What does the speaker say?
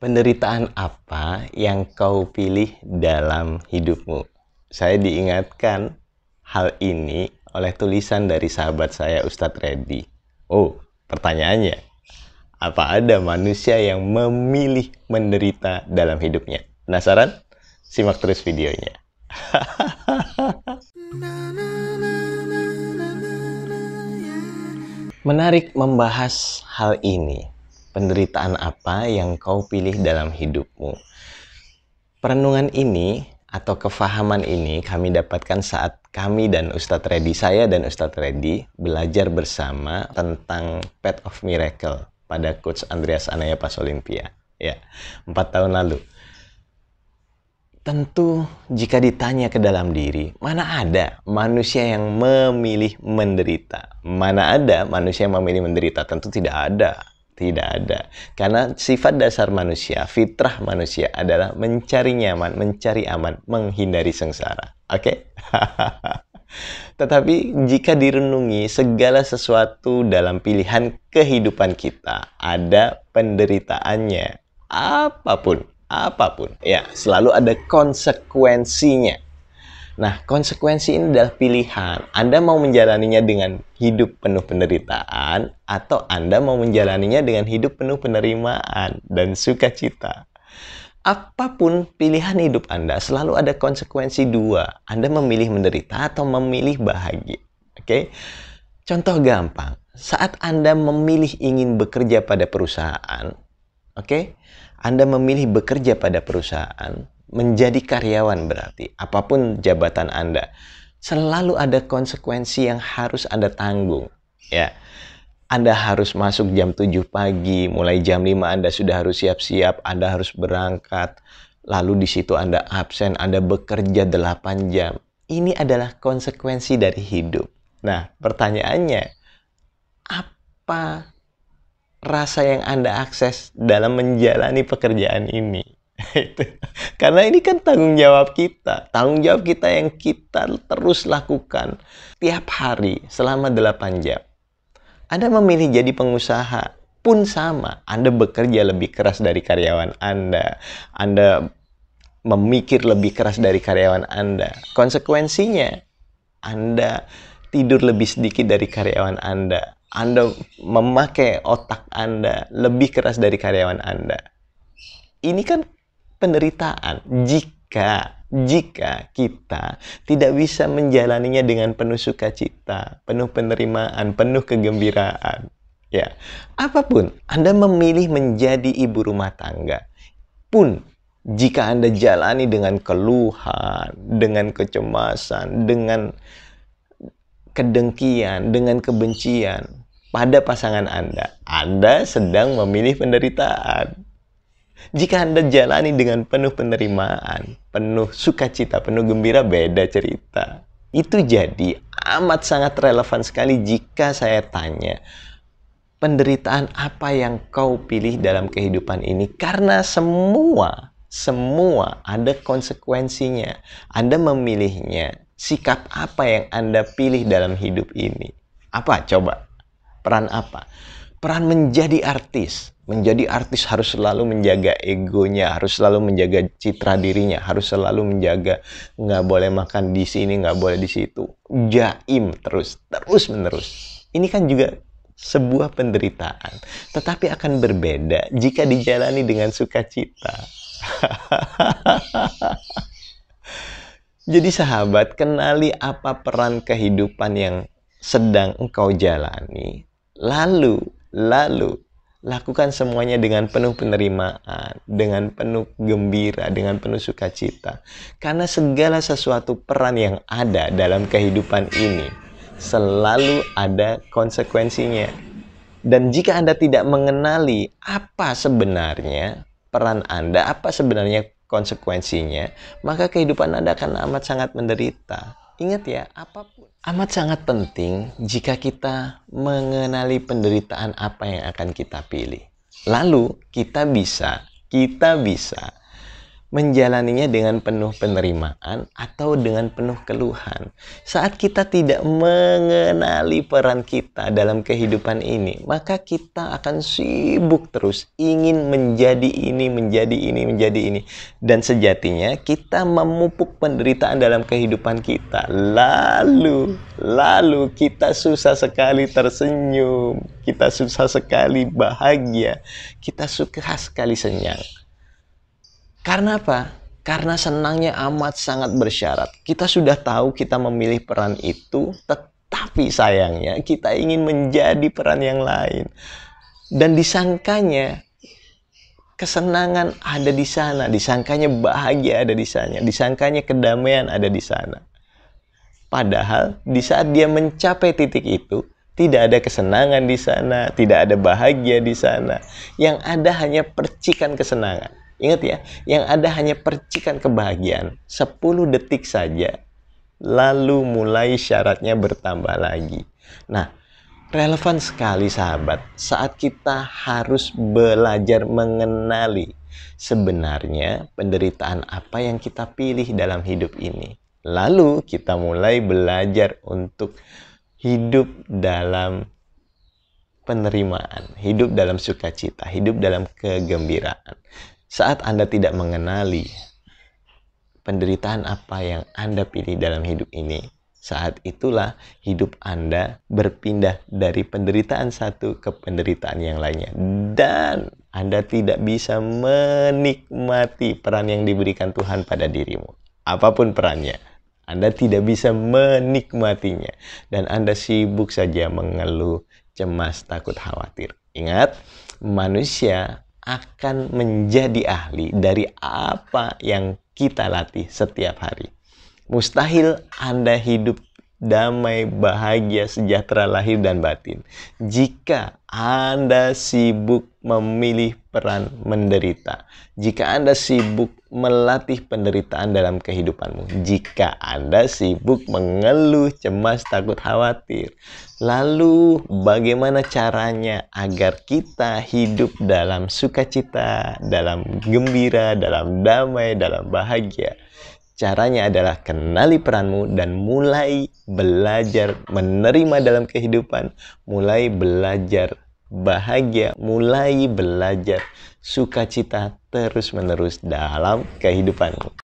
Penderitaan apa yang kau pilih dalam hidupmu? Saya diingatkan hal ini oleh tulisan dari sahabat saya, Ustadz Reddy. Oh, pertanyaannya, apa ada manusia yang memilih menderita dalam hidupnya? Penasaran? Simak terus videonya. Menarik membahas hal ini. Penderitaan apa yang kau pilih dalam hidupmu? Perenungan ini atau kefahaman ini kami dapatkan saat kami dan Ustadz Reddy, saya dan Ustadz Reddy belajar bersama tentang Path of Miracle pada Coach Andreas Anaya Pas Olimpia. Ya, 4 tahun lalu. Tentu jika ditanya ke dalam diri, mana ada manusia yang memilih menderita? Mana ada manusia yang memilih menderita? Tentu tidak ada. Tidak ada. Karena sifat dasar manusia, fitrah manusia adalah mencari nyaman, mencari aman, menghindari sengsara. Oke? Tetapi jika direnungi segala sesuatu dalam pilihan kehidupan kita, ada penderitaannya. Apapun, ya, selalu ada konsekuensinya. Nah, konsekuensi ini adalah pilihan. Anda mau menjalaninya dengan hidup penuh penderitaan, atau Anda mau menjalaninya dengan hidup penuh penerimaan dan sukacita. Apapun pilihan hidup Anda, selalu ada konsekuensi dua. Anda memilih menderita atau memilih bahagia. Oke? Contoh gampang. Saat Anda memilih ingin bekerja pada perusahaan, oke? Anda memilih bekerja pada perusahaan, menjadi karyawan berarti, apapun jabatan Anda, selalu ada konsekuensi yang harus Anda tanggung. Ya, Anda harus masuk jam 7 pagi, mulai jam 5 Anda sudah harus siap-siap, Anda harus berangkat, lalu di situ Anda absen, Anda bekerja 8 jam. Ini adalah konsekuensi dari hidup. Nah, pertanyaannya, apa rasa yang Anda akses dalam menjalani pekerjaan ini? Karena ini kan tanggung jawab kita yang kita terus lakukan tiap hari selama 8 jam. Anda memilih jadi pengusaha pun sama, Anda bekerja lebih keras dari karyawan Anda memikir lebih keras dari karyawan Anda. Konsekuensinya, Anda tidur lebih sedikit dari karyawan Anda memakai otak Anda lebih keras dari karyawan Anda. Ini kan penderitaan jika kita tidak bisa menjalaninya dengan penuh sukacita, penuh penerimaan, penuh kegembiraan. Ya, apapun Anda memilih menjadi ibu rumah tangga pun, jika Anda jalani dengan keluhan, dengan kecemasan, dengan kedengkian, dengan kebencian pada pasangan Anda sedang memilih penderitaan. Jika Anda jalani dengan penuh penerimaan, penuh sukacita, penuh gembira, beda cerita. Itu jadi amat sangat relevan sekali jika saya tanya, penderitaan apa yang kau pilih dalam kehidupan ini? Karena semua ada konsekuensinya. Anda memilihnya. Sikap apa yang Anda pilih dalam hidup ini? Apa? Coba. Peran apa? Peran menjadi artis. Menjadi artis harus selalu menjaga egonya, harus selalu menjaga citra dirinya, harus selalu menjaga nggak boleh makan di sini, nggak boleh di situ. Jaim terus menerus. Ini kan juga sebuah penderitaan. Tetapi akan berbeda jika dijalani dengan sukacita. Jadi sahabat, kenali apa peran kehidupan yang sedang engkau jalani. Lalu lakukan semuanya dengan penuh penerimaan, dengan penuh gembira, dengan penuh sukacita. Karena segala sesuatu peran yang ada dalam kehidupan ini selalu ada konsekuensinya. Dan jika Anda tidak mengenali apa sebenarnya peran Anda, apa sebenarnya konsekuensinya, maka kehidupan Anda akan amat sangat menderita. Ingat ya, apapun. Amat sangat penting jika kita mengenali penderitaan apa yang akan kita pilih. Lalu kita bisa menjalaninya dengan penuh penerimaan atau dengan penuh keluhan. Saat kita tidak mengenali peran kita dalam kehidupan ini, maka kita akan sibuk terus ingin menjadi ini, menjadi ini, menjadi ini. Dan sejatinya kita memupuk penderitaan dalam kehidupan kita. Lalu kita susah sekali tersenyum, kita susah sekali bahagia, kita suka sekali senyang. Karena apa? Karena senangnya amat sangat bersyarat. Kita sudah tahu kita memilih peran itu, tetapi sayangnya kita ingin menjadi peran yang lain. Dan disangkanya kesenangan ada di sana, disangkanya bahagia ada di sana, disangkanya kedamaian ada di sana. Padahal di saat dia mencapai titik itu, tidak ada kesenangan di sana, tidak ada bahagia di sana. Yang ada hanya percikan kesenangan. Ingat ya, yang ada hanya percikan kebahagiaan. 10 detik saja, lalu mulai syaratnya bertambah lagi. Nah, relevan sekali sahabat, saat kita harus belajar mengenali sebenarnya penderitaan apa yang kita pilih dalam hidup ini. Lalu kita mulai belajar untuk hidup dalam penerimaan, hidup dalam sukacita, hidup dalam kegembiraan. Saat Anda tidak mengenali penderitaan apa yang Anda pilih dalam hidup ini, saat itulah hidup Anda berpindah dari penderitaan satu ke penderitaan yang lainnya. Dan Anda tidak bisa menikmati peran yang diberikan Tuhan pada dirimu. Apapun perannya, Anda tidak bisa menikmatinya. Dan Anda sibuk saja mengeluh, cemas, takut, khawatir. Ingat, manusia akan menjadi ahli dari apa yang kita latih setiap hari. Mustahil Anda hidup damai, bahagia, sejahtera lahir dan batin jika Anda sibuk memilih peran menderita. Jika Anda sibuk melatih penderitaan dalam kehidupanmu. Jika Anda sibuk mengeluh, cemas, takut, khawatir. Lalu bagaimana caranya agar kita hidup dalam sukacita, dalam gembira, dalam damai, dalam bahagia? Caranya adalah kenali peranmu dan mulai belajar menerima dalam kehidupan, mulai belajar bahagia, mulai belajar sukacita terus-menerus dalam kehidupanmu.